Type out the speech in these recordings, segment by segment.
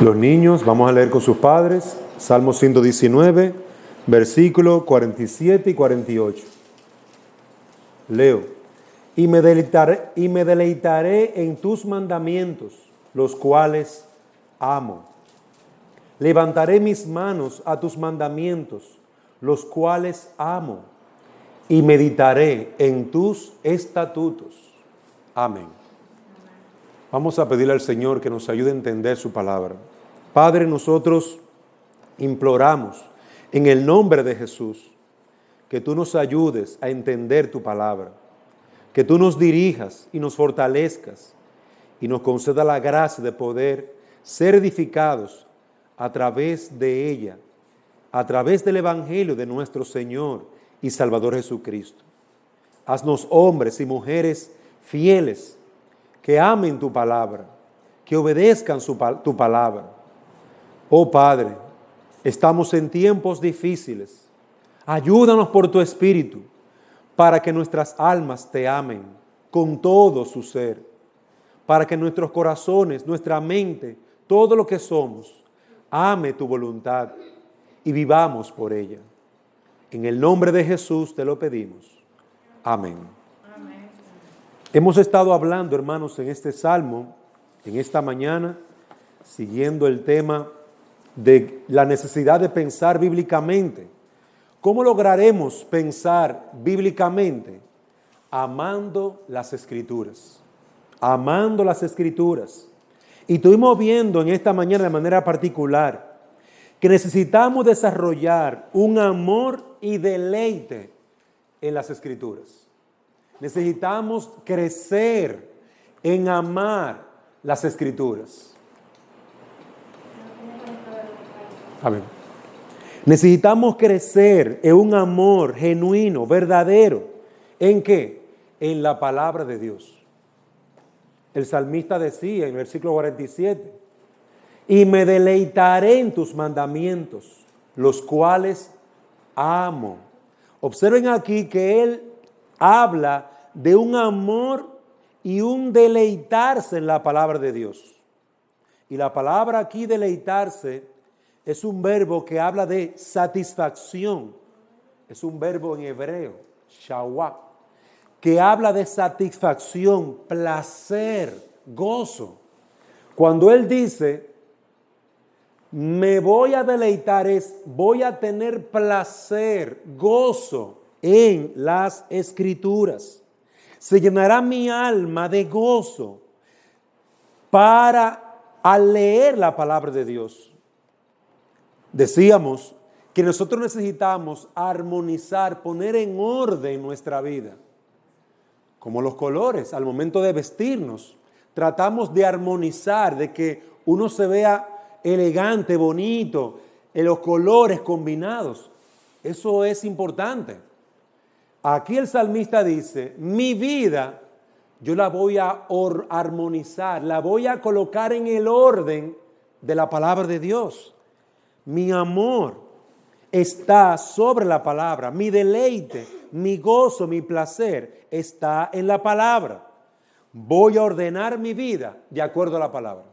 Los niños, vamos a leer con sus padres, Salmo 119, versículos 47 y 48. Leo. Y me deleitaré en tus mandamientos, los cuales amo. Levantaré mis manos a tus mandamientos, los cuales amo, y meditaré en tus estatutos. Amén. Vamos a pedirle al Señor que nos ayude a entender su palabra. Padre, nosotros imploramos en el nombre de Jesús que tú nos ayudes a entender tu palabra, que tú nos dirijas y nos fortalezcas y nos conceda la gracia de poder ser edificados a través de ella, a través del Evangelio de nuestro Señor y Salvador Jesucristo. Haznos hombres y mujeres fieles, que amen tu palabra, que obedezcan tu palabra. Oh Padre, estamos en tiempos difíciles. Ayúdanos por tu Espíritu para que nuestras almas te amen con todo su ser, para que nuestros corazones, nuestra mente, todo lo que somos, ame tu voluntad y vivamos por ella. En el nombre de Jesús te lo pedimos. Amén. Amén. Hemos estado hablando, hermanos, en este salmo, en esta mañana, siguiendo el tema de la necesidad de pensar bíblicamente. ¿Cómo lograremos pensar bíblicamente? Amando las Escrituras. Amando las Escrituras. Y estuvimos viendo en esta mañana de manera particular que necesitamos desarrollar un amor y deleite en las Escrituras. Necesitamos crecer en amar las Escrituras. Amén. Necesitamos crecer en un amor genuino, verdadero. ¿En qué? En la palabra de Dios. El salmista decía en el versículo 47, y me deleitaré en tus mandamientos, los cuales amo. Observen aquí que él habla de un amor y un deleitarse en la palabra de Dios. Y la palabra aquí, deleitarse, es un verbo que habla de satisfacción. Es un verbo en hebreo, shawak, que habla de satisfacción, placer, gozo. Cuando él dice, me voy a deleitar, es voy a tener placer, gozo en las Escrituras. Se llenará mi alma de gozo al leer la palabra de Dios. Decíamos que nosotros necesitamos armonizar, poner en orden nuestra vida. Como los colores, al momento de vestirnos, tratamos de armonizar, de que uno se vea elegante, bonito, en los colores combinados. Eso es importante. Aquí el salmista dice, mi vida yo la voy a armonizar, la voy a colocar en el orden de la palabra de Dios. Mi amor está sobre la palabra, mi deleite, mi gozo, mi placer está en la palabra. Voy a ordenar mi vida de acuerdo a la palabra.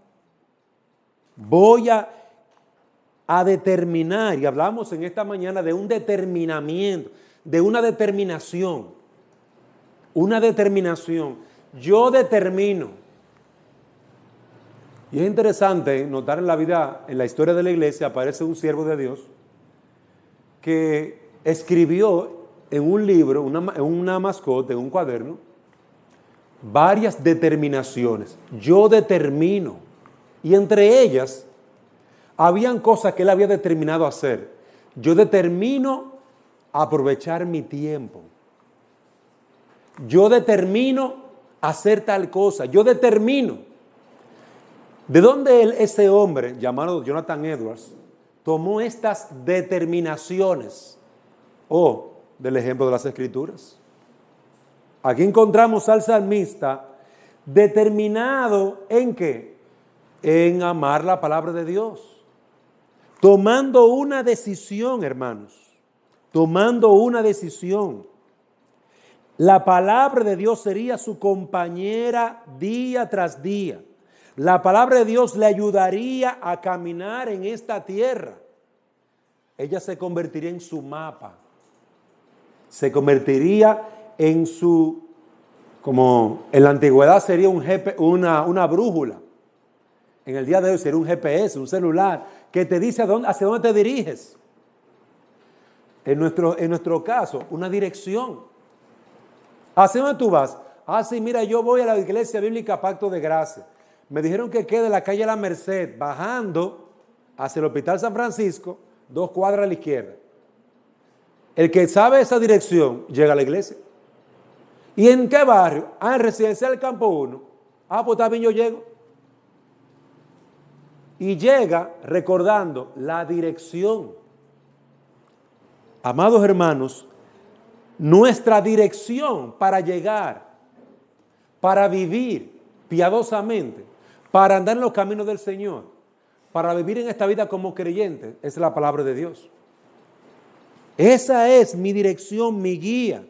Voy a determinar, y hablamos en esta mañana de un determinamiento, de una determinación. Una determinación. Yo determino. Y es interesante notar en la vida, en la historia de la iglesia, aparece un siervo de Dios que escribió en un libro, en una mascota, en un cuaderno, varias determinaciones. Yo determino. Y entre ellas, habían cosas que él había determinado hacer. Yo determino aprovechar mi tiempo. Yo determino hacer tal cosa. Yo determino. ¿De dónde ese hombre, llamado Jonathan Edwards, tomó estas determinaciones? Del ejemplo de las Escrituras. Aquí encontramos al salmista determinado ¿en qué? En amar la palabra de Dios. Tomando una decisión, hermanos. Tomando una decisión. La palabra de Dios sería su compañera día tras día. La palabra de Dios le ayudaría a caminar en esta tierra. Ella se convertiría en su mapa. Se convertiría en su, como en la antigüedad sería una brújula. En el día de hoy sería un GPS, un celular, que te dice hacia dónde te diriges. En nuestro caso, una dirección. ¿Hacia dónde tú vas? Ah, sí, mira, yo voy a la Iglesia Bíblica Pacto de Gracia. Me dijeron que quede en la calle La Merced, bajando hacia el Hospital San Francisco, 2 cuadras a la izquierda. El que sabe esa dirección llega a la iglesia. ¿Y en qué barrio? Ah, en Residencial del Campo 1. Ah, pues también yo llego. Y llega recordando la dirección. Amados hermanos, nuestra dirección para llegar, para vivir piadosamente, para andar en los caminos del Señor, para vivir en esta vida como creyentes, es la palabra de Dios. Esa es mi dirección, mi guía.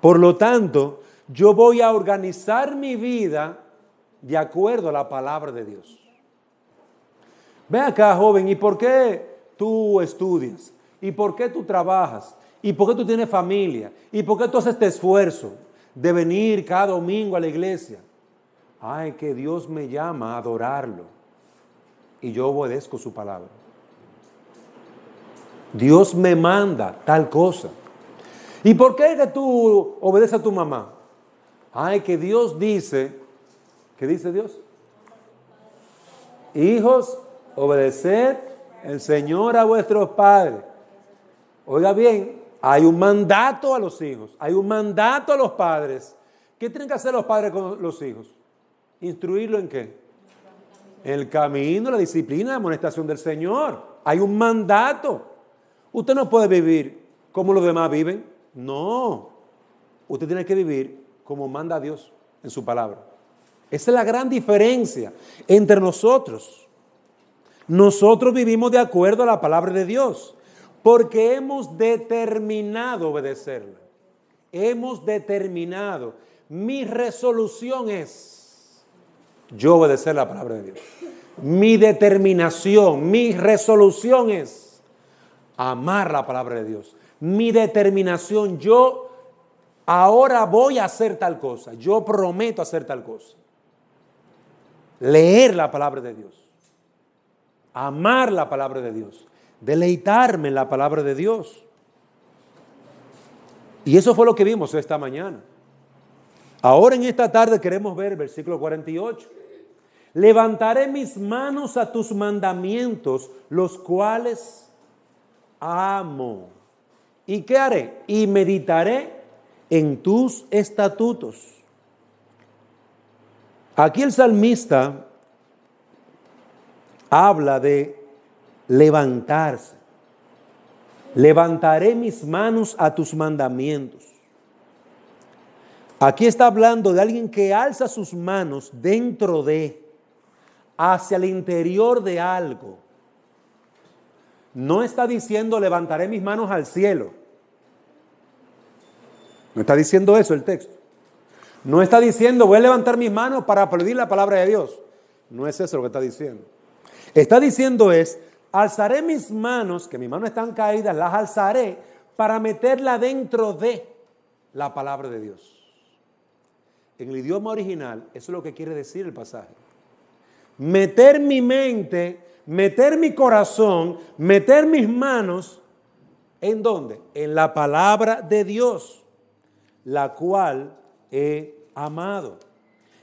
Por lo tanto, yo voy a organizar mi vida de acuerdo a la palabra de Dios. Ven acá, joven, ¿y por qué tú estudias? ¿Y por qué tú trabajas? ¿Y por qué tú tienes familia? ¿Y por qué tú haces este esfuerzo de venir cada domingo a la iglesia? Ay, que Dios me llama a adorarlo y yo obedezco su palabra. Dios me manda tal cosa. ¿Y por qué que tú obedeces a tu mamá? Ay, que Dios dice, ¿qué dice Dios? Hijos, obedeced el Señor a vuestros padres. Oiga bien, hay un mandato a los hijos, hay un mandato a los padres. ¿Qué tienen que hacer los padres con los hijos? ¿Instruirlo en qué? En el camino, la disciplina, la amonestación del Señor. Hay un mandato. Usted no puede vivir como los demás viven. No. Usted tiene que vivir como manda Dios en su palabra. Esa es la gran diferencia entre nosotros. Nosotros vivimos de acuerdo a la palabra de Dios porque hemos determinado obedecerla. Hemos determinado. Mi resolución es yo obedecer la palabra de Dios. Mi determinación, mi resolución es amar la palabra de Dios. Mi determinación, yo ahora voy a hacer tal cosa. Yo prometo hacer tal cosa. Leer la palabra de Dios. Amar la palabra de Dios. Deleitarme en la palabra de Dios. Y eso fue lo que vimos esta mañana. Ahora en esta tarde queremos ver el versículo 48. Levantaré mis manos a tus mandamientos, los cuales amo. ¿Y qué haré? Y meditaré en tus estatutos. Aquí el salmista habla de levantarse. Levantaré mis manos a tus mandamientos. Aquí está hablando de alguien que alza sus manos dentro de, hacia el interior de algo. No está diciendo levantaré mis manos al cielo. No está diciendo eso el texto. No está diciendo voy a levantar mis manos para aplaudir la palabra de Dios. No es eso lo que está diciendo. Está diciendo es, alzaré mis manos, que mis manos están caídas, las alzaré para meterla dentro de la palabra de Dios. En el idioma original, eso es lo que quiere decir el pasaje. Meter mi mente, meter mi corazón, meter mis manos, ¿en dónde? En la palabra de Dios, la cual he amado.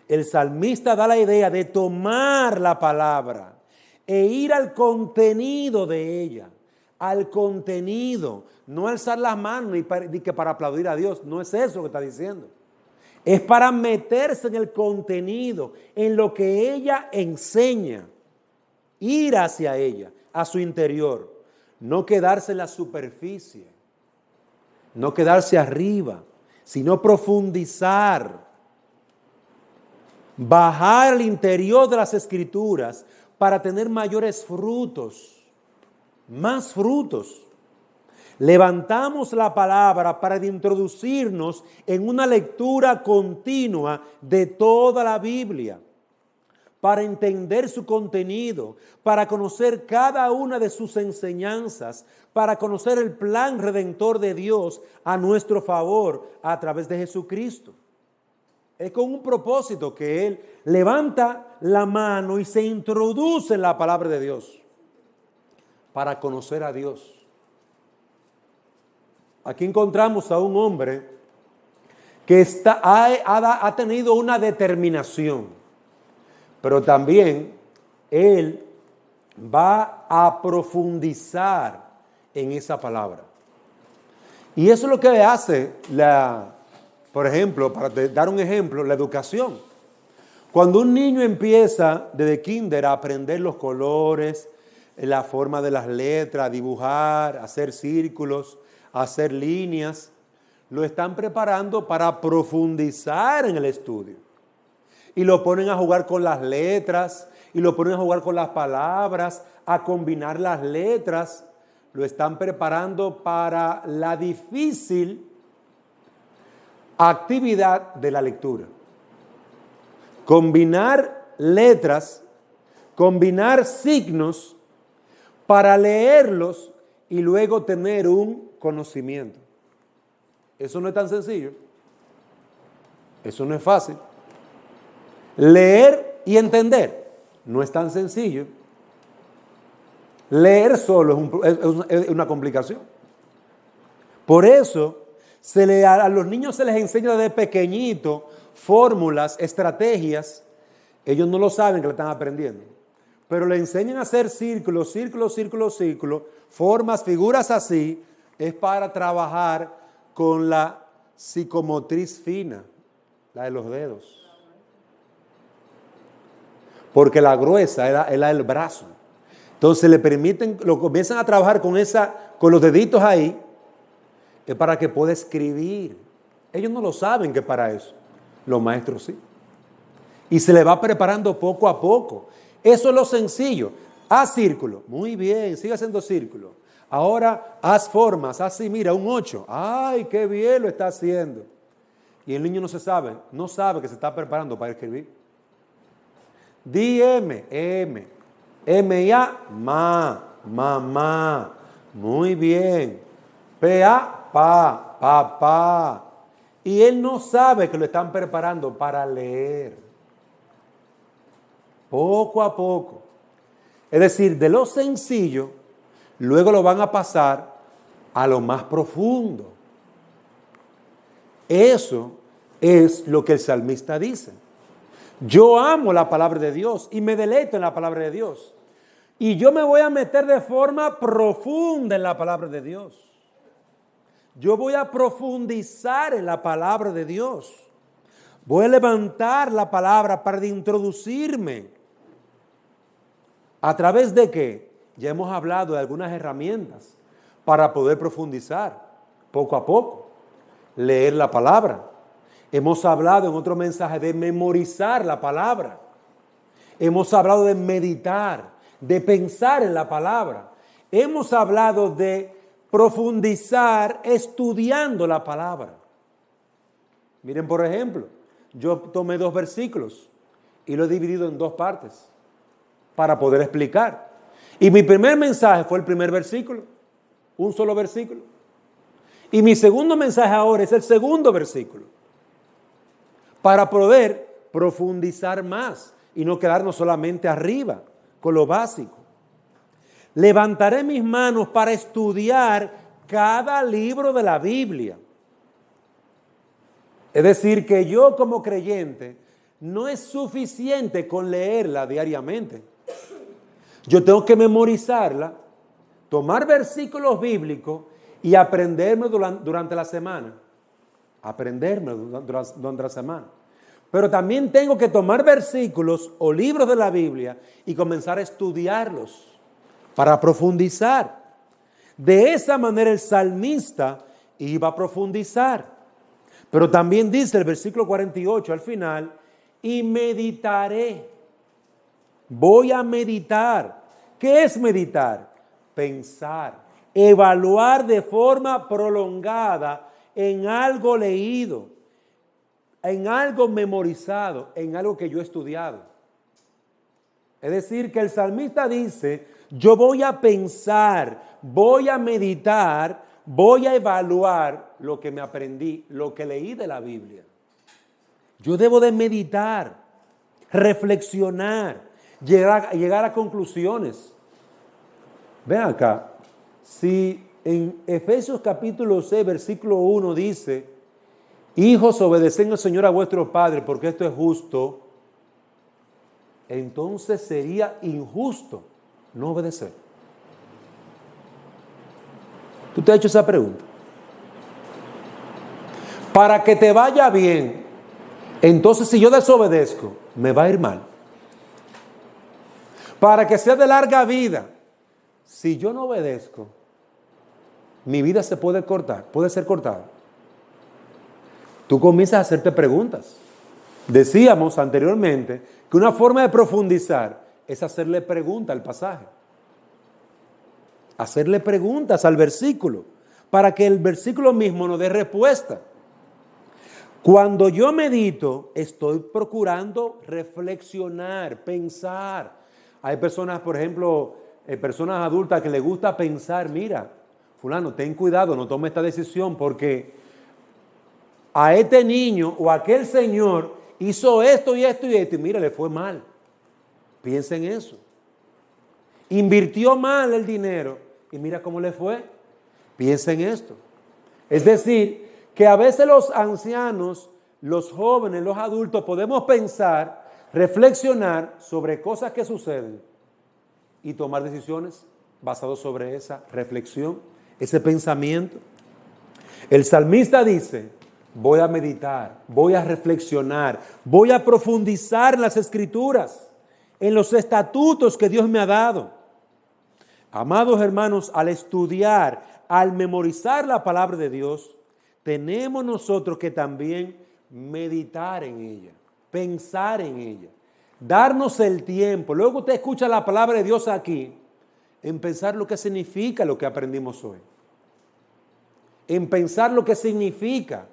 El salmista da la idea de tomar la palabra e ir al contenido de ella, al contenido, no alzar las manos ni para aplaudir a Dios, no es eso que está diciendo. Es para meterse en el contenido, en lo que ella enseña, ir hacia ella, a su interior, no quedarse en la superficie, no quedarse arriba, sino profundizar, bajar al interior de las Escrituras para tener mayores frutos, más frutos. Levantamos la palabra para introducirnos en una lectura continua de toda la Biblia. para entender su contenido, para conocer cada una de sus enseñanzas, para conocer el plan redentor de Dios a nuestro favor a través de Jesucristo. Es con un propósito que Él levanta la mano y se introduce en la palabra de Dios para conocer a Dios. Aquí encontramos a un hombre que ha tenido una determinación, pero también Él va a profundizar en esa palabra. Y eso es lo que hace por ejemplo, para dar un ejemplo, la educación. Cuando un niño empieza desde kinder a aprender los colores, la forma de las letras, a dibujar, a hacer círculos, a hacer líneas, lo están preparando para profundizar en el estudio. Y lo ponen a jugar con las letras, y lo ponen a jugar con las palabras, a combinar las letras. Lo están preparando para la difícil actividad de la lectura. Combinar letras, combinar signos para leerlos y luego tener un conocimiento. Eso no es tan sencillo. Eso no es fácil. Leer y entender no es tan sencillo. Leer solo es una complicación. Por eso a los niños se les enseña desde pequeñito fórmulas, estrategias. Ellos no lo saben que lo están aprendiendo, pero le enseñan a hacer círculos, formas, figuras así. Es para trabajar con la psicomotriz fina, la de los dedos. Porque la gruesa es la del brazo. Entonces le permiten, lo comienzan a trabajar con los deditos ahí, es para que pueda escribir. Ellos no lo saben que para eso. Los maestros sí. Y se le va preparando poco a poco. Eso es lo sencillo. Haz círculo. Muy bien, sigue haciendo círculo. Ahora haz formas, así, mira, un 8. ¡Ay, qué bien lo está haciendo! Y el niño no sabe que se está preparando para escribir. Di M, M-A, mamá. Muy bien. P-A, papá. Y él no sabe que lo están preparando para leer. Poco a poco. Es decir, de lo sencillo, luego lo van a pasar a lo más profundo. Eso es lo que el salmista dice. Yo amo la palabra de Dios y me deleito en la palabra de Dios. Y yo me voy a meter de forma profunda en la palabra de Dios. Yo voy a profundizar en la palabra de Dios. Voy a levantar la palabra para introducirme. ¿A través de qué? Ya hemos hablado de algunas herramientas para poder profundizar poco a poco. Leer la palabra. Hemos hablado en otro mensaje de memorizar la palabra. Hemos hablado de meditar, de pensar en la palabra. Hemos hablado de profundizar estudiando la palabra. Miren, por ejemplo, yo tomé 2 versículos y lo he dividido en 2 partes para poder explicar. Y mi primer mensaje fue el primer versículo, un solo versículo. Y mi segundo mensaje ahora es el segundo versículo, para poder profundizar más y no quedarnos solamente arriba con lo básico. Levantaré mis manos para estudiar cada libro de la Biblia. Es decir, que yo como creyente no es suficiente con leerla diariamente. Yo tengo que memorizarla, tomar versículos bíblicos y aprenderme durante la semana. Durante la semana. Pero también tengo que tomar versículos o libros de la Biblia y comenzar a estudiarlos para profundizar. De esa manera el salmista iba a profundizar. Pero también dice el versículo 48 al final, y meditaré. Voy a meditar. ¿Qué es meditar? Pensar, evaluar de forma prolongada en algo leído, en algo memorizado, en algo que yo he estudiado. Es decir, que el salmista dice, yo voy a pensar, voy a meditar, voy a evaluar lo que me aprendí, lo que leí de la Biblia. Yo debo de meditar, reflexionar, llegar a conclusiones. Ven acá, si en Efesios capítulo 6, versículo 1 dice, hijos, obedeced al Señor a vuestros padres, porque esto es justo, entonces sería injusto no obedecer. ¿Tú te has hecho esa pregunta? Para que te vaya bien, entonces si yo desobedezco, me va a ir mal. Para que sea de larga vida, si yo no obedezco, mi vida se puede cortar, puede ser cortada. Tú comienzas a hacerte preguntas. Decíamos anteriormente que una forma de profundizar es hacerle preguntas al pasaje. Hacerle preguntas al versículo para que el versículo mismo nos dé respuesta. Cuando yo medito, estoy procurando reflexionar, pensar. Hay personas, por ejemplo, personas adultas que les gusta pensar, mira, fulano, ten cuidado, no tome esta decisión porque a este niño o a aquel señor hizo esto y esto y esto y mira, le fue mal. Piensa en eso. Invirtió mal el dinero y mira cómo le fue. Piensa en esto. Es decir, que a veces los ancianos, los jóvenes, los adultos podemos pensar, reflexionar sobre cosas que suceden y tomar decisiones basadas sobre esa reflexión, ese pensamiento. El salmista dice, voy a meditar, voy a reflexionar, voy a profundizar en las escrituras, en los estatutos que Dios me ha dado. Amados hermanos, al estudiar, al memorizar la palabra de Dios, tenemos nosotros que también meditar en ella, pensar en ella, darnos el tiempo. Luego usted escucha la palabra de Dios aquí, en pensar lo que significa lo que aprendimos hoy, en pensar lo que significa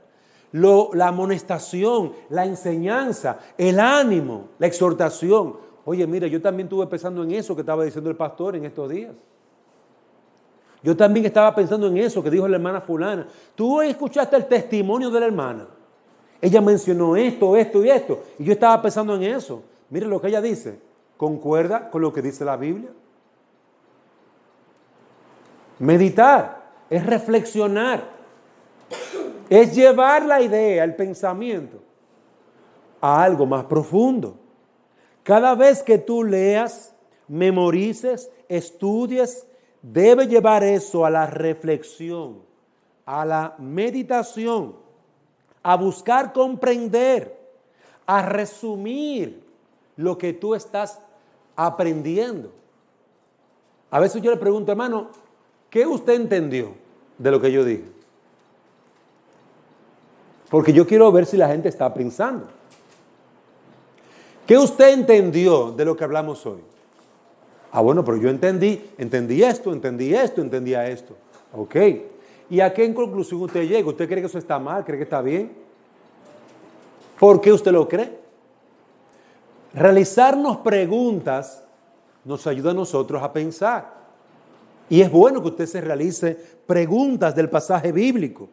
la amonestación, la enseñanza, el ánimo, la exhortación. Oye, mira, yo también estuve pensando en eso que estaba diciendo el pastor en estos días. Yo también estaba pensando en eso que dijo la hermana fulana. Tú escuchaste el testimonio de la hermana. Ella mencionó esto, esto y esto. Y yo estaba pensando en eso. Mire lo que ella dice. ¿Concuerda con lo que dice la Biblia? Meditar es reflexionar. Es llevar la idea, el pensamiento, a algo más profundo. Cada vez que tú leas, memorices, estudies, debe llevar eso a la reflexión, a la meditación, a buscar comprender, a resumir lo que tú estás aprendiendo. A veces yo le pregunto, hermano, ¿qué usted entendió de lo que yo dije? Porque yo quiero ver si la gente está pensando. ¿Qué usted entendió de lo que hablamos hoy? Ah, bueno, pero yo entendí esto, entendía esto. Ok. ¿Y a qué conclusión usted llega? ¿Usted cree que eso está mal? ¿Cree que está bien? ¿Por qué usted lo cree? Realizarnos preguntas nos ayuda a nosotros a pensar. Y es bueno que usted se realice preguntas del pasaje bíblico.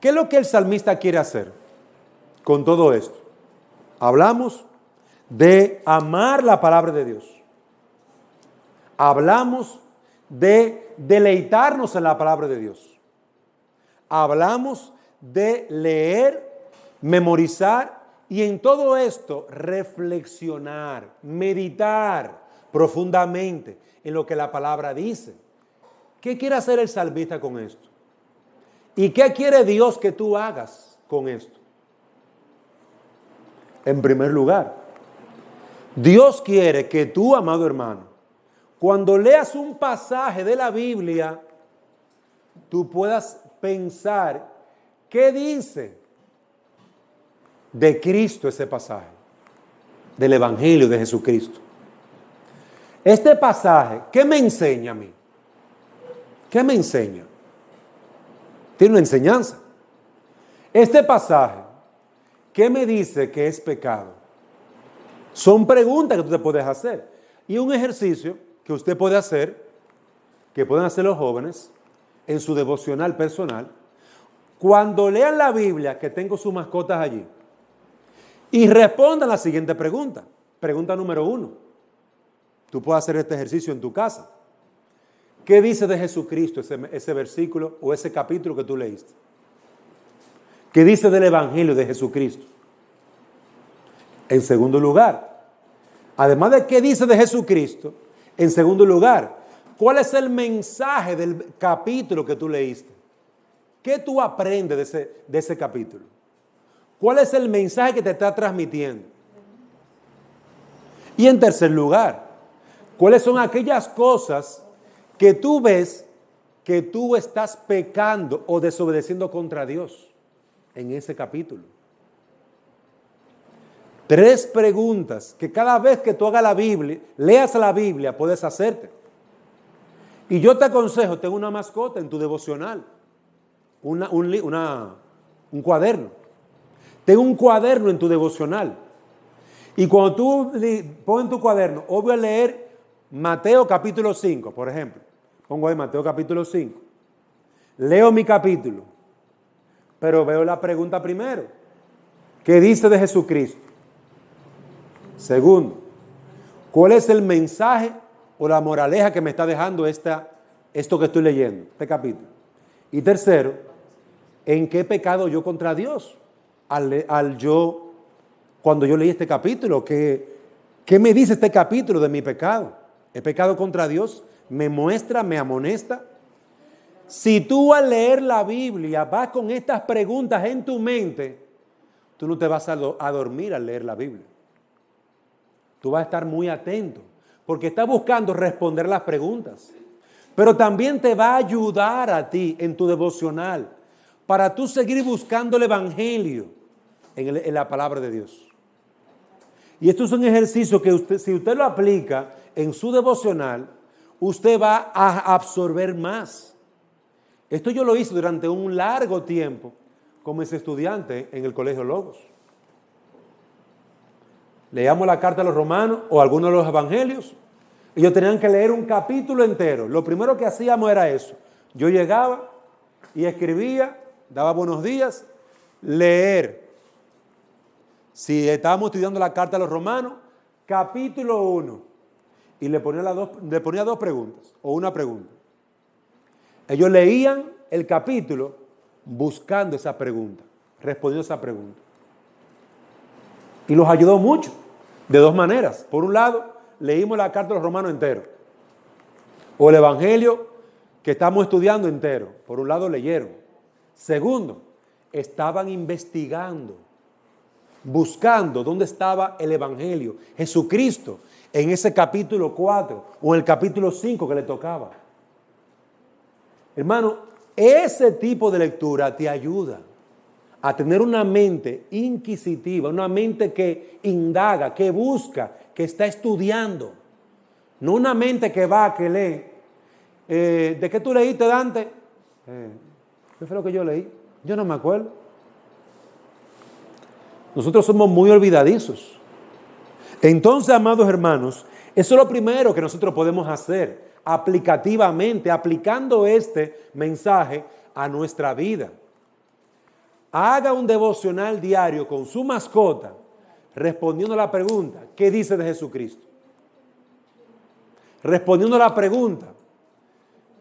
¿Qué es lo que el salmista quiere hacer con todo esto? Hablamos de amar la palabra de Dios. Hablamos de deleitarnos en la palabra de Dios. Hablamos de leer, memorizar y en todo esto reflexionar, meditar profundamente en lo que la palabra dice. ¿Qué quiere hacer el salmista con esto? ¿Y qué quiere Dios que tú hagas con esto? En primer lugar, Dios quiere que tú, amado hermano, cuando leas un pasaje de la Biblia, tú puedas pensar qué dice de Cristo ese pasaje, del Evangelio de Jesucristo. Este pasaje, ¿qué me enseña a mí? ¿Qué me enseña? Tiene una enseñanza. Este pasaje, ¿qué me dice que es pecado? Son preguntas que tú te puedes hacer. Y un ejercicio que usted puede hacer, que pueden hacer los jóvenes en su devocional personal, cuando lean la Biblia, que tengo sus mascotas allí, y respondan la siguiente pregunta. Pregunta número 1. Tú puedes hacer este ejercicio en tu casa. ¿Qué dice de Jesucristo ese versículo o ese capítulo que tú leíste? ¿Qué dice del Evangelio de Jesucristo? En segundo lugar, además de qué dice de Jesucristo, en segundo lugar, ¿cuál es el mensaje del capítulo que tú leíste? ¿Qué tú aprendes de ese capítulo? ¿Cuál es el mensaje que te está transmitiendo? Y en tercer lugar, ¿cuáles son aquellas cosas que tú ves que tú estás pecando o desobedeciendo contra Dios en ese capítulo? 3 preguntas que cada vez que tú hagas la Biblia, leas la Biblia, puedes hacerte. Y yo te aconsejo, ten una mascota en tu devocional, un cuaderno. Ten un cuaderno en tu devocional. Y cuando tú pones en tu cuaderno, o voy a leer Mateo capítulo 5, por ejemplo. Pongo ahí Mateo capítulo 5. Leo mi capítulo, pero veo la pregunta primero. ¿Qué dice de Jesucristo? Segundo, ¿cuál es el mensaje o la moraleja que me está dejando esto que estoy leyendo, este capítulo? Y tercero, ¿en qué pecado yo contra Dios? Cuando yo leí este capítulo, ¿qué me dice este capítulo de mi pecado? ¿He pecado contra Dios? ¿Me muestra, me amonesta? Si tú al leer la Biblia vas con estas preguntas en tu mente, tú no te vas a dormir al leer la Biblia. Tú vas a estar muy atento, porque estás buscando responder las preguntas. Pero también te va a ayudar a ti en tu devocional para tú seguir buscando el Evangelio en la palabra de Dios. Y esto es un ejercicio que si usted lo aplica en su devocional, usted va a absorber más. Esto yo lo hice durante un largo tiempo como ese estudiante en el Colegio Logos. Leíamos la carta a los romanos o algunos de los evangelios. Ellos tenían que leer un capítulo entero. Lo primero que hacíamos era eso. Yo llegaba y escribía, daba buenos días, leer. Si estábamos estudiando la carta a los romanos, capítulo 1. Y le ponía 2 preguntas o una pregunta. Ellos leían el capítulo buscando esa pregunta, respondiendo esa pregunta. Y los ayudó mucho, de 2 maneras. Por un lado, leímos la carta a los romanos entero. O el evangelio que estamos estudiando entero. Por un lado, leyeron. Segundo, estaban investigando, buscando dónde estaba el evangelio, Jesucristo, en ese capítulo 4 o en el capítulo 5 que le tocaba. Hermano, ese tipo de lectura te ayuda a tener una mente inquisitiva, una mente que indaga, que busca, que está estudiando. No una mente que va, que lee. ¿De qué tú leíste, Dante? ¿Qué fue lo que yo leí? Yo no me acuerdo. Nosotros somos muy olvidadizos. Entonces, amados hermanos, eso es lo primero que nosotros podemos hacer aplicativamente, aplicando este mensaje a nuestra vida. Haga un devocional diario con su mascota, respondiendo a la pregunta, ¿qué dice de Jesucristo? Respondiendo a la pregunta,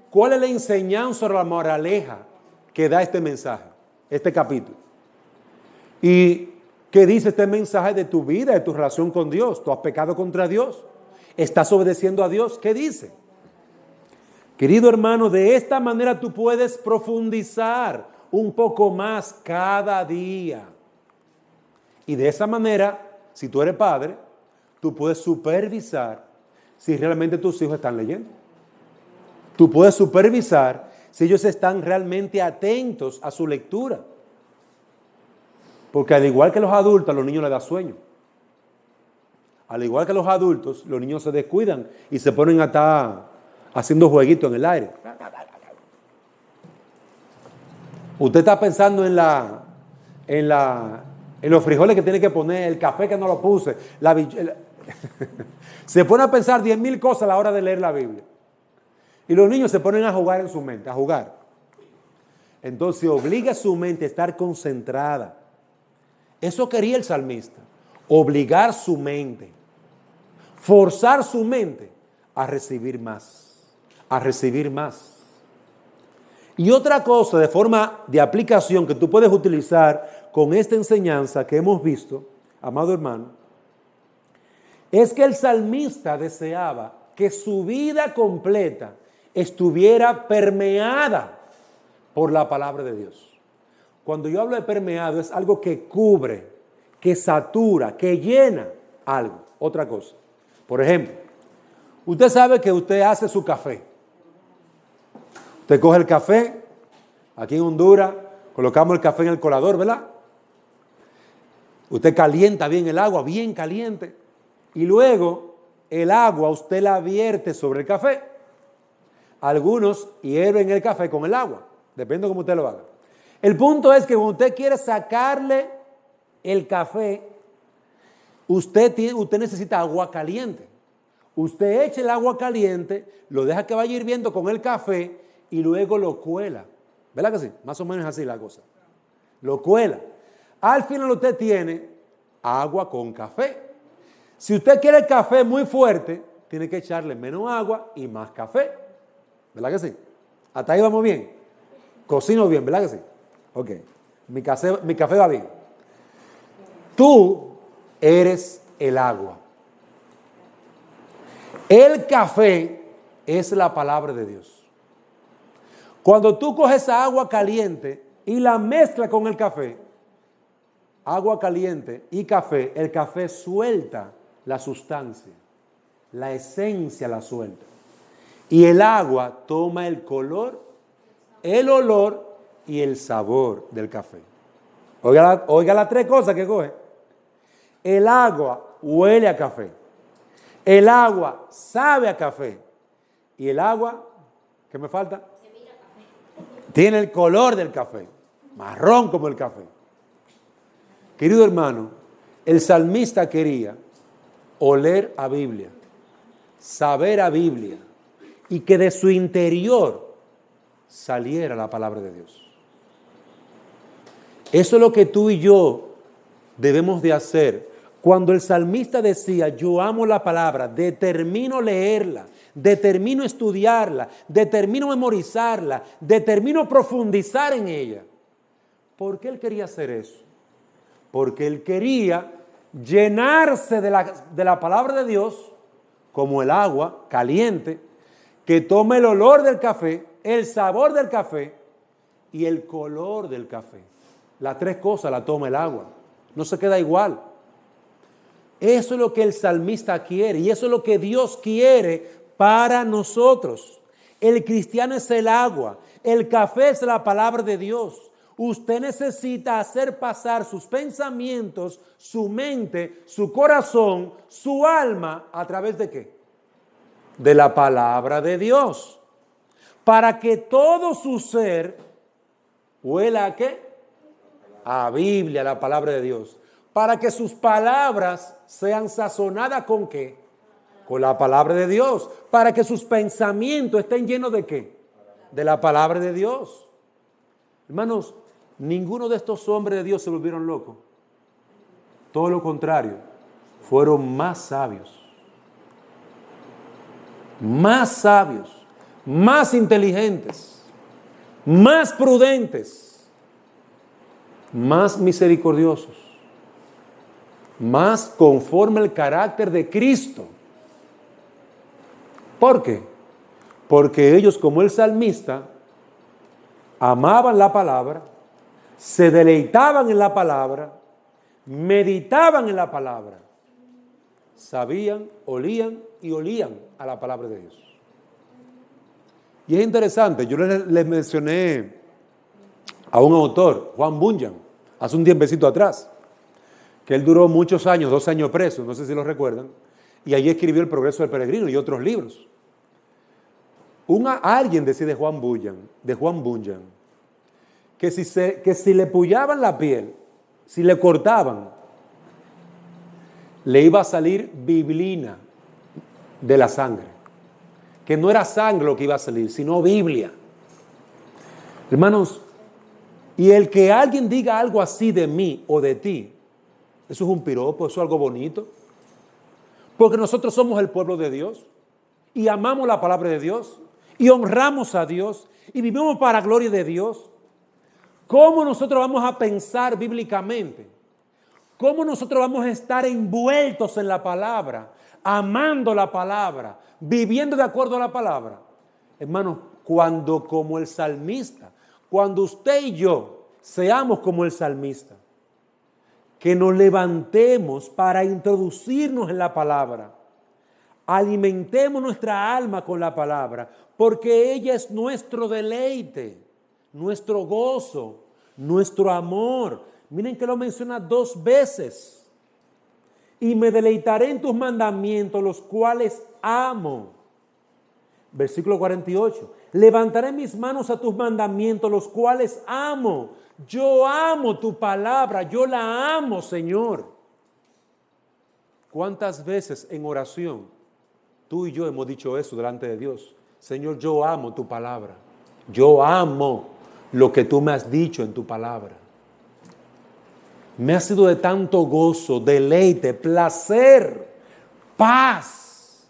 ¿cuál es la enseñanza o la moraleja que da este mensaje, este capítulo? ¿Y qué dice este mensaje de tu vida, de tu relación con Dios? ¿Tú has pecado contra Dios? ¿Estás obedeciendo a Dios? ¿Qué dice? Querido hermano, de esta manera tú puedes profundizar un poco más cada día. Y de esa manera, si tú eres padre, tú puedes supervisar si realmente tus hijos están leyendo. Tú puedes supervisar si ellos están realmente atentos a su lectura. Porque al igual que los adultos, a los niños les da sueño. Al igual que los adultos, los niños se descuidan y se ponen a estar haciendo jueguitos en el aire. Usted está pensando en en los frijoles que tiene que poner, el café que no lo puse, se pone a pensar 10,000 cosas a la hora de leer la Biblia. Y los niños se ponen a jugar en su mente, a jugar. Entonces obliga a su mente a estar concentrada. Eso quería el salmista, obligar su mente, forzar su mente a recibir más, a recibir más. Y otra cosa de forma de aplicación que tú puedes utilizar con esta enseñanza que hemos visto, amado hermano, es que el salmista deseaba que su vida completa estuviera permeada por la palabra de Dios. Cuando yo hablo de permeado es algo que cubre, que satura, que llena algo, otra cosa. Por ejemplo, usted sabe que usted hace su café. Usted coge el café, aquí en Honduras colocamos el café en el colador, ¿verdad? Usted calienta bien el agua, bien caliente, y luego el agua usted la vierte sobre el café. Algunos hierven el café con el agua, depende de cómo usted lo haga. El punto es que cuando usted quiere sacarle el café, usted necesita agua caliente. Usted echa el agua caliente, lo deja que vaya hirviendo con el café y luego lo cuela. ¿Verdad que sí? Más o menos así la cosa. Lo cuela. Al final usted tiene agua con café. Si usted quiere el café muy fuerte, tiene que echarle menos agua y más café. ¿Verdad que sí? Hasta ahí vamos bien. Cocino bien, ¿verdad que sí? Ok. Mi café va bien. Tú eres el agua. El café es la palabra de Dios. Cuando tú coges esa agua caliente y la mezclas con el café, agua caliente y café, el café suelta la sustancia, la esencia la suelta. Y el agua toma el color, el olor y el sabor del café. Oiga las tres cosas que coge. El agua huele a café. El agua sabe a café. Y el agua, ¿qué me falta? Tiene el color del café, marrón como el café. Querido hermano, el salmista quería oler a Biblia, saber a Biblia y que de su interior saliera la palabra de Dios. Eso es lo que tú y yo debemos de hacer. Cuando el salmista decía, yo amo la palabra, determino leerla, determino estudiarla, determino memorizarla, determino profundizar en ella. ¿Por qué él quería hacer eso? Porque él quería llenarse de la palabra de Dios como el agua caliente que toma el olor del café, el sabor del café y el color del café. Las tres cosas la toma el agua, no se queda igual. Eso es lo que el salmista quiere y eso es lo que Dios quiere para nosotros. El cristiano es el agua, el café es la palabra de Dios. Usted necesita hacer pasar sus pensamientos, su mente, su corazón, su alma, ¿a través de qué? De la palabra de Dios. Para que todo su ser huela ¿a qué? A Biblia, la palabra de Dios. Para que sus palabras sean sazonadas ¿con qué? Con la palabra de Dios. Para que sus pensamientos estén llenos ¿de qué? De la palabra de Dios. Hermanos, ninguno de estos hombres de Dios se volvieron locos. Todo lo contrario, fueron más sabios, más inteligentes, más prudentes, más misericordiosos, más conforme al carácter de Cristo. ¿Por qué? Porque ellos, como el salmista, amaban la palabra, se deleitaban en la palabra, meditaban en la palabra, sabían, olían y olían a la palabra de Dios. Y es interesante, yo les mencioné a un autor, Juan Bunyan, hace un tiempecito atrás, que él duró muchos años, 2 años preso, no sé si lo recuerdan, y allí escribió El progreso del peregrino y otros libros. Alguien decía de Juan Bunyan, que si le pullaban la piel, si le cortaban, le iba a salir biblina de la sangre. Que no era sangre lo que iba a salir, sino Biblia. Hermanos, y el que alguien diga algo así de mí o de ti, eso es un piropo, eso es algo bonito. Porque nosotros somos el pueblo de Dios y amamos la palabra de Dios y honramos a Dios y vivimos para la gloria de Dios. ¿Cómo nosotros vamos a pensar bíblicamente? ¿Cómo nosotros vamos a estar envueltos en la palabra, amando la palabra, viviendo de acuerdo a la palabra? Hermanos, cuando como el salmista, cuando usted y yo seamos como el salmista, que nos levantemos para introducirnos en la palabra, alimentemos nuestra alma con la palabra, porque ella es nuestro deleite, nuestro gozo, nuestro amor. Miren que lo menciona 2 veces. Y me deleitaré en tus mandamientos, los cuales amo. Versículo 48. Levantaré mis manos a tus mandamientos, los cuales amo. Yo amo tu palabra, yo la amo, Señor. ¿Cuántas veces en oración tú y yo hemos dicho eso delante de Dios? Señor, yo amo tu palabra. Yo amo lo que tú me has dicho en tu palabra. Me ha sido de tanto gozo, deleite, placer, paz.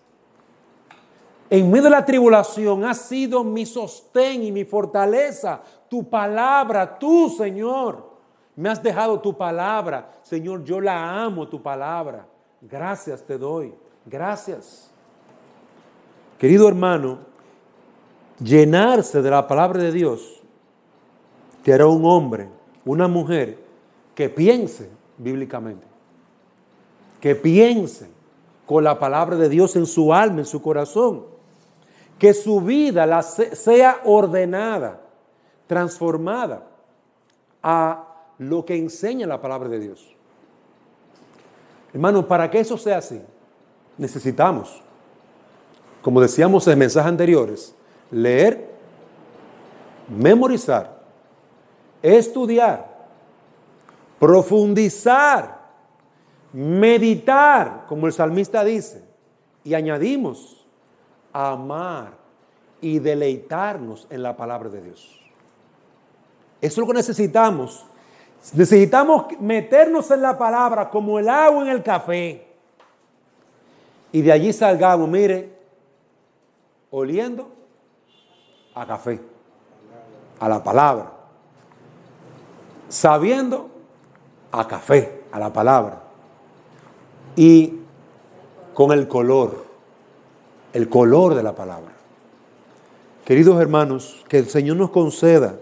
En medio de la tribulación ha sido mi sostén y mi fortaleza. Tu palabra, tú, Señor. Me has dejado tu palabra. Señor, yo la amo, tu palabra. Gracias te doy. Gracias. Querido hermano, llenarse de la palabra de Dios te hará un hombre, una mujer que piense bíblicamente. Que piense con la palabra de Dios en su alma, en su corazón. Que su vida sea ordenada, transformada a lo que enseña la palabra de Dios. Hermanos, para que eso sea así, necesitamos, como decíamos en mensajes anteriores, leer, memorizar, estudiar, profundizar, meditar, como el salmista dice, y añadimos, amar y deleitarnos en la palabra de Dios. Eso es lo que necesitamos. Necesitamos meternos en la palabra como el agua en el café. Y de allí salgamos, mire, oliendo a café, a la palabra. Sabiendo a café, a la palabra. Y con el color de la palabra. Queridos hermanos, que el Señor nos conceda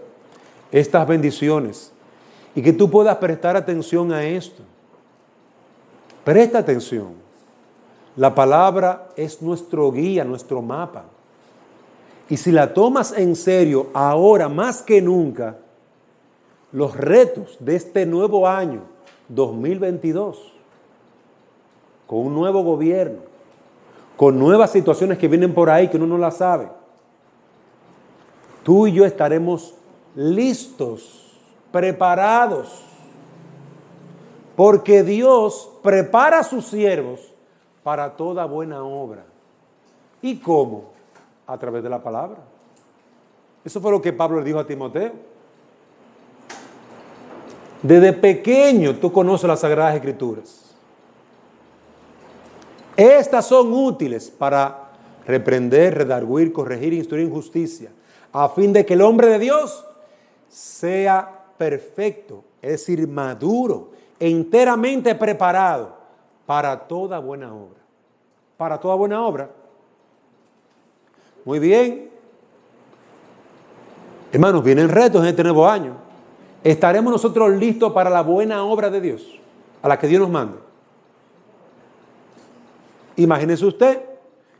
estas bendiciones y que tú puedas prestar atención a esto. Presta atención. La palabra es nuestro guía, nuestro mapa. Y si la tomas en serio ahora más que nunca, los retos de este nuevo año 2022, con un nuevo gobierno, con nuevas situaciones que vienen por ahí que uno no las sabe, tú y yo estaremos listos, preparados, porque Dios prepara a sus siervos para toda buena obra. ¿Y cómo? A través de la palabra. Eso fue lo que Pablo le dijo a Timoteo. Desde pequeño tú conoces las Sagradas Escrituras. Estas son útiles para reprender, redarguir, corregir, instruir en justicia, a fin de que el hombre de Dios sea perfecto, es decir, maduro, enteramente preparado para toda buena obra. Para toda buena obra. Muy bien. Hermanos, vienen retos en este nuevo año. ¿Estaremos nosotros listos para la buena obra de Dios, a la que Dios nos manda? Imagínese usted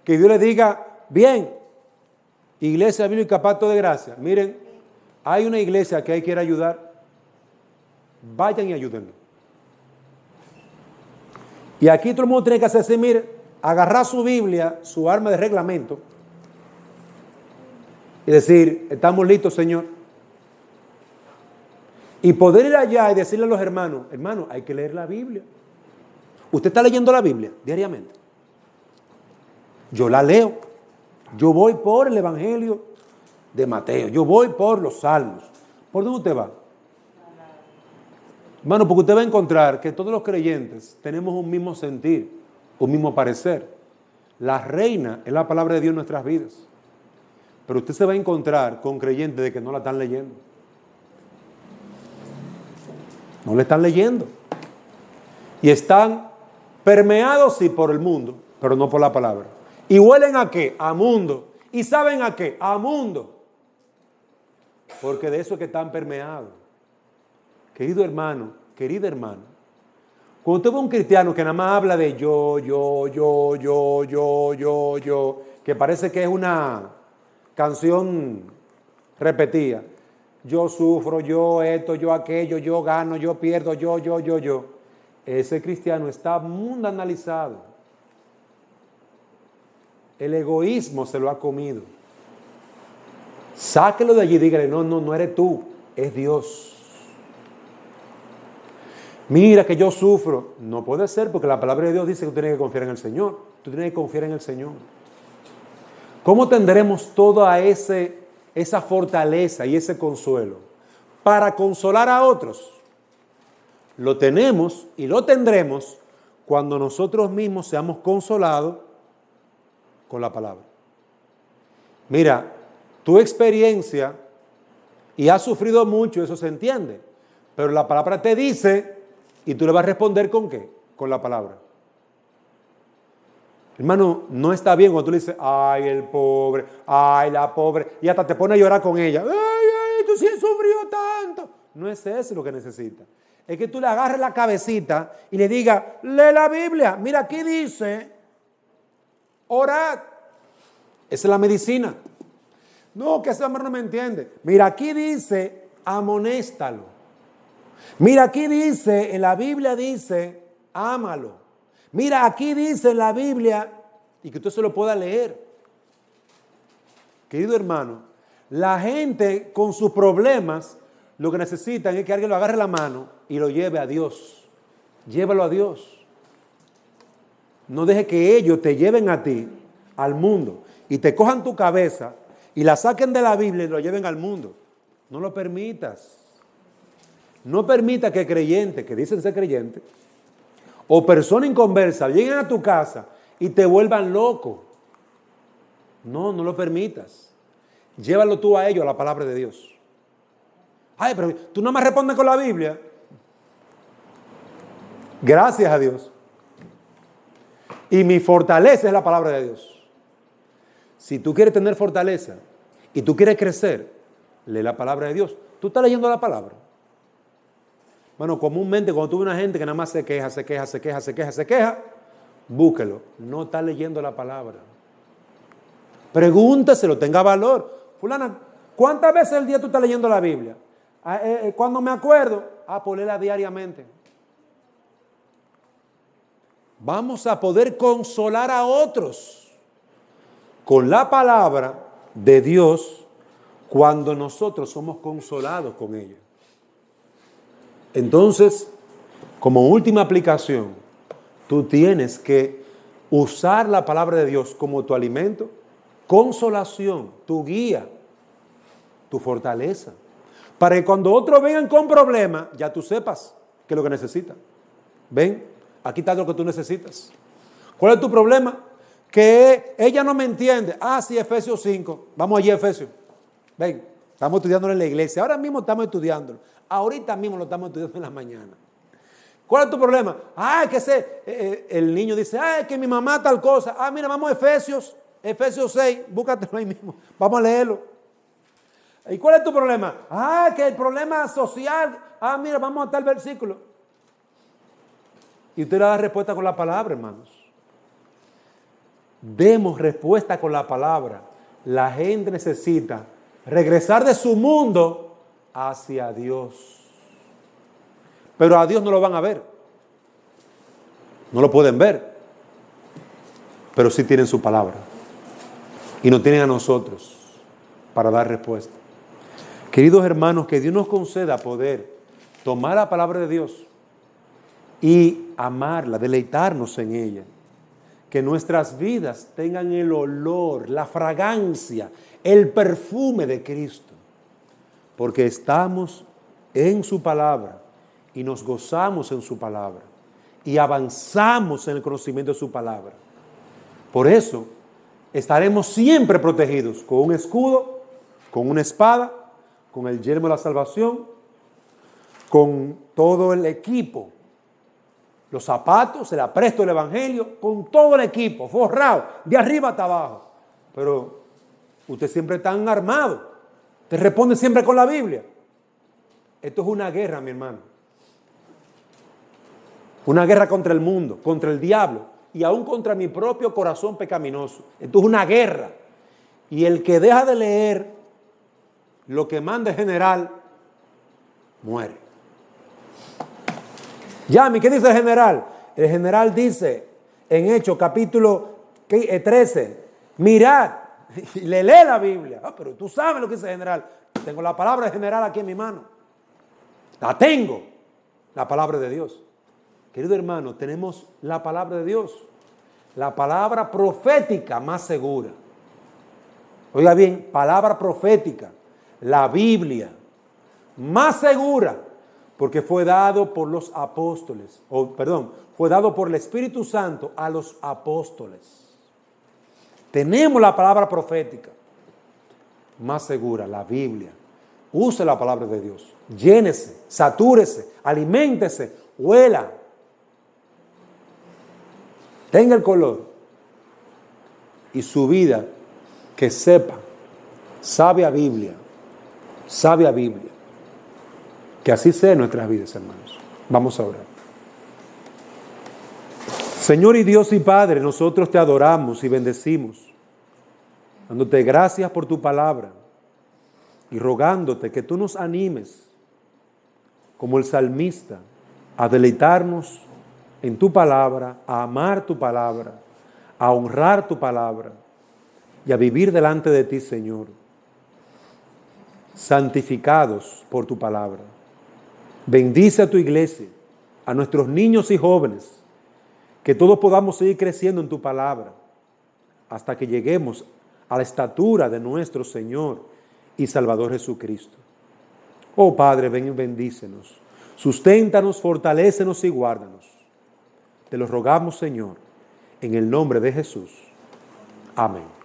que Dios le diga, bien, Iglesia Bíblica Pacto de Gracia, miren, hay una iglesia que quiere ayudar, vayan y ayúdenlo. Y aquí todo el mundo tiene que hacer así, mire, agarrar su Biblia, su arma de reglamento, y decir, estamos listos, Señor. Y poder ir allá y decirle a los hermanos, hermanos, hay que leer la Biblia. ¿Usted está leyendo la Biblia diariamente? Yo la leo. Yo voy por el Evangelio de Mateo. Yo voy por los Salmos. ¿Por dónde usted va? Hermano, porque usted va a encontrar que todos los creyentes tenemos un mismo sentir, un mismo parecer. La reina es la palabra de Dios en nuestras vidas. Pero usted se va a encontrar con creyentes de que no la están leyendo. No la están leyendo. Y están permeados, sí, por el mundo, pero no por la palabra. ¿Y huelen a qué? A mundo. ¿Y saben a qué? A mundo. Porque de eso es que están permeados. Querido hermano, querida hermana, cuando usted ve a un cristiano que nada más habla de yo, que parece que es una canción repetida. Yo sufro, yo esto, yo aquello, yo gano, yo pierdo, yo. Ese cristiano está mundanalizado. El egoísmo se lo ha comido. Sáquelo de allí y dígale, no eres tú, es Dios. Mira que yo sufro. No puede ser porque la palabra de Dios dice que tú tienes que confiar en el Señor. Tú tienes que confiar en el Señor. ¿Cómo tendremos toda esa fortaleza y ese consuelo para consolar a otros? Lo tenemos y lo tendremos cuando nosotros mismos seamos consolados con la palabra. Mira, tu experiencia y has sufrido mucho, eso se entiende, pero la palabra te dice y tú le vas a responder ¿con qué? Con la palabra. Hermano, no está bien cuando tú le dices, ay, el pobre, ay, la pobre, y hasta te pone a llorar con ella. Ay, tú sí has sufrido tanto. No es eso lo que necesita. Es que tú le agarres la cabecita y le digas, lee la Biblia. Mira, aquí dice, orad. Esa es la medicina. No, que ese hombre no me entiende. Mira, aquí dice, amonéstalo. Mira, aquí dice, en la Biblia dice, ámalo. Mira, aquí dice en la Biblia, y que usted se lo pueda leer. Querido hermano, la gente con sus problemas, lo que necesitan es que alguien lo agarre la mano y lo lleve a Dios. Llévalo a Dios. No deje que ellos te lleven a ti, al mundo, y te cojan tu cabeza y la saquen de la Biblia y lo lleven al mundo. No lo permitas. No permita que creyentes, que dicen ser creyentes, o personas inconversas lleguen a tu casa y te vuelvan loco. No lo permitas. Llévalo tú a ellos, a la palabra de Dios. Ay, pero tú no me respondes con la Biblia. Gracias a Dios. Y mi fortaleza es la palabra de Dios. Si tú quieres tener fortaleza y tú quieres crecer, lee la palabra de Dios. Tú estás leyendo la palabra. Bueno, comúnmente cuando tú ves una gente que nada más se queja, búsquelo. No está leyendo la palabra. Pregúntaselo, tenga valor. Fulana, ¿cuántas veces al día tú estás leyendo la Biblia? Cuando me acuerdo, pues léela diariamente. Vamos a poder consolar a otros con la palabra de Dios cuando nosotros somos consolados con ella. Entonces, como última aplicación, tú tienes que usar la palabra de Dios como tu alimento, consolación, tu guía, tu fortaleza, para que cuando otros vengan con problemas, ya tú sepas qué es lo que necesitas. Ven, aquí está lo que tú necesitas. ¿Cuál es tu problema? Que ella no me entiende. Sí, Efesios 5. Vamos allí a Efesios. Ven, estamos estudiándolo en la iglesia. Ahora mismo estamos estudiándolo. Ahorita mismo lo estamos estudiando en la mañana. ¿Cuál es tu problema? El niño dice, que mi mamá tal cosa. Mira, vamos a Efesios 6, búscatelo ahí mismo. Vamos a leerlo. ¿Y cuál es tu problema? Que el problema social. Mira, vamos a tal versículo. Y usted le da respuesta con la palabra, hermanos. Demos respuesta con la palabra. La gente necesita regresar de su mundo hacia Dios. Pero a Dios no lo van a ver. No lo pueden ver. Pero sí tienen su palabra. Y nos tienen a nosotros para dar respuesta. Queridos hermanos, que Dios nos conceda poder tomar la palabra de Dios y amarla, deleitarnos en ella. Que nuestras vidas tengan el olor, la fragancia, el perfume de Cristo. Porque estamos en su palabra y nos gozamos en su palabra y avanzamos en el conocimiento de su palabra. Por eso estaremos siempre protegidos con un escudo, con una espada, con el yelmo de la salvación, con todo el equipo, los zapatos, el apresto del evangelio, con todo el equipo, forrado, de arriba hasta abajo. Pero usted siempre está armado, te responde siempre con la Biblia. Esto es una guerra, mi hermano. Una guerra contra el mundo, contra el diablo y aún contra mi propio corazón pecaminoso. Esto es una guerra. Y el que deja de leer lo que manda el general, muere. Yami, ¿qué dice el general? El general dice en Hechos capítulo 13, mirad, y le lee la Biblia. Pero tú sabes lo que dice el general. Tengo la palabra del general aquí en mi mano. La tengo, la palabra de Dios. Querido hermano, tenemos la palabra de Dios, la palabra profética más segura. Oiga bien, palabra profética, la Biblia más segura, porque fue dado por los apóstoles, fue dado por el Espíritu Santo a los apóstoles. Tenemos la palabra profética más segura, la Biblia. Use la palabra de Dios, llénese, satúrese, aliméntese, huela. Tenga el color y su vida que sepa, sabe a Biblia. Que así sea en nuestras vidas, hermanos. Vamos a orar. Señor y Dios y Padre, nosotros te adoramos y bendecimos, dándote gracias por tu palabra y rogándote que tú nos animes, como el salmista, a deleitarnos en tu palabra, a amar tu palabra, a honrar tu palabra y a vivir delante de ti, Señor, santificados por tu palabra. Bendice a tu iglesia, a nuestros niños y jóvenes, que todos podamos seguir creciendo en tu palabra hasta que lleguemos a la estatura de nuestro Señor y Salvador Jesucristo. Oh Padre, ven y bendícenos, susténtanos, fortalécenos y guárdanos. Te lo rogamos, Señor, en el nombre de Jesús. Amén.